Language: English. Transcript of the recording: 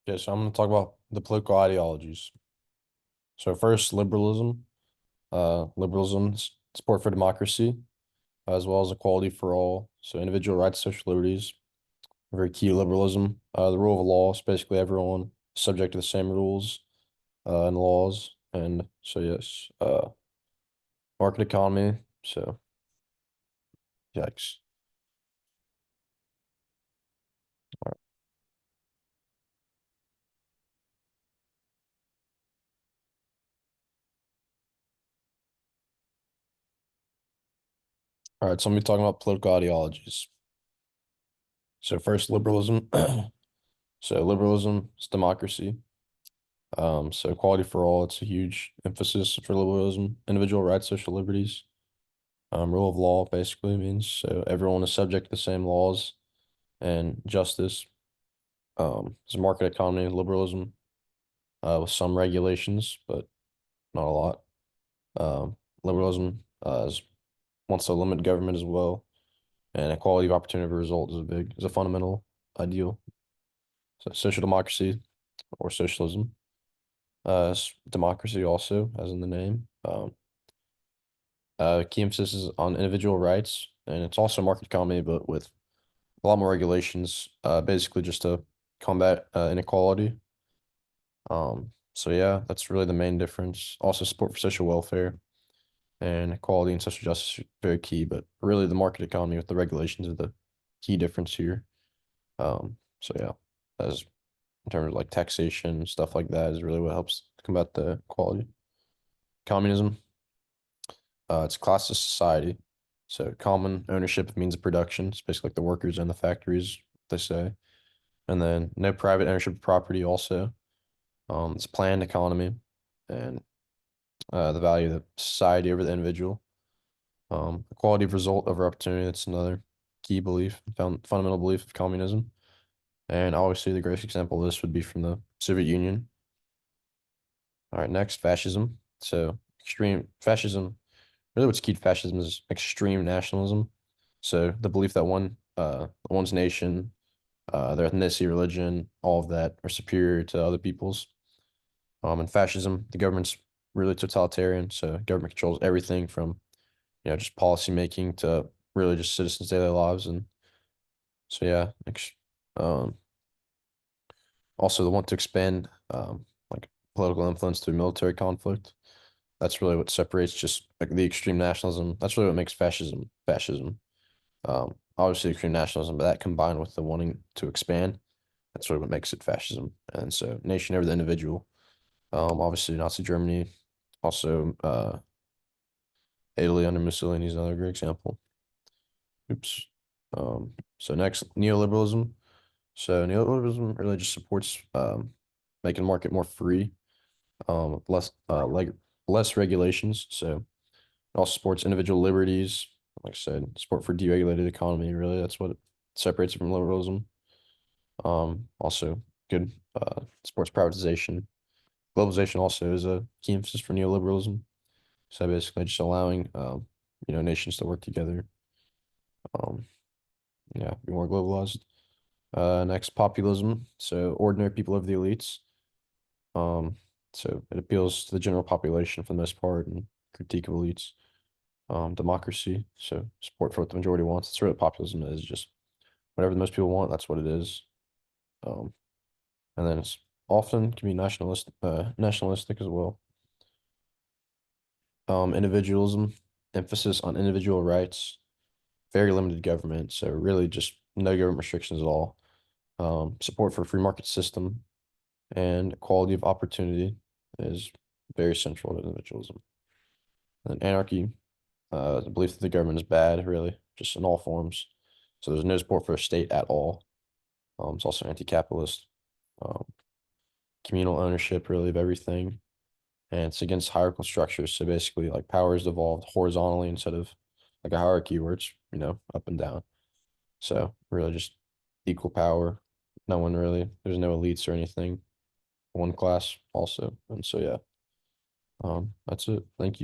Okay, so I'm going to talk about the political ideologies. So first, liberalism. Liberalism's support for democracy, as well as equality for all. So individual rights, social liberties, very key to liberalism. The rule of law is basically everyone is subject to the same rules and laws. And so yes, market economy. So yikes. All right, so I'm gonna be talking about political ideologies. So first, liberalism. So liberalism is democracy. So equality for all, it's a huge emphasis for liberalism. Individual rights, social liberties. Rule of law basically means so everyone is subject to the same laws and justice. It's a market economy, liberalism, with some regulations, but not a lot. Liberalism wants to limit government as well, and equality of opportunity of result is a fundamental ideal. So social democracy or socialism, democracy also, as in the name. Key emphasis is on individual rights, and it's also market economy, but with a lot more regulations, basically just to combat inequality. So yeah, that's really the main difference. Also, support for social welfare and equality and social justice are very key, but really the market economy with the regulations are the key difference here. So yeah, as in terms of like taxation, stuff like that is really what helps combat the equality. Communism, it's a classless society. So common ownership means of production. It's basically like the workers and the factories, they say. And then no private ownership of property also. It's a planned economy and the value of the society over the individual. Equality of result over opportunity, that's another key belief, fundamental belief of communism. And obviously the greatest example of this would be from the Soviet Union. All right, next, fascism. So extreme fascism, really what's key to fascism is extreme nationalism. So the belief that one's nation, their ethnicity, religion, all of that are superior to other people's. In fascism, the government's really totalitarian, so government controls everything from, just policy making to really just citizens' daily lives. And so yeah, um, also they want to expand like political influence through military conflict. That's really what separates just like the extreme nationalism. That's really what makes fascism. Obviously extreme nationalism, but that combined with the wanting to expand, that's sort of what makes it fascism. And so nation over the individual. Obviously Nazi Germany, also Italy under Mussolini is another great example. Oops. So next, neoliberalism. So neoliberalism really just supports making the market more free, less regulations. So it also supports individual liberties. Like I said, support for deregulated economy. Really, that's what separates it from liberalism. Also good supports privatization. Globalization also is a key emphasis for neoliberalism. So basically, just allowing nations to work together. Um, yeah, be more globalized. Next, populism. So ordinary people of the elites. Um, so it appeals to the general population for the most part and critique of elites. Democracy. So support for what the majority wants. That's really what populism is. Just whatever the most people want, that's what it is. Um, and then it's often can be nationalistic as well. Individualism, emphasis on individual rights, very limited government. So really just no government restrictions at all. Support for free market system and equality of opportunity is very central to individualism. And anarchy, the belief that the government is bad, really, just in all forms. So there's no support for a state at all. It's also anti-capitalist, um, communal ownership, really, of everything. And it's against hierarchical structures. So basically, like power is devolved horizontally instead of like a hierarchy where it's, up and down. So really just equal power. No one really, there's no elites or anything. One class also. And so, yeah, that's it. Thank you.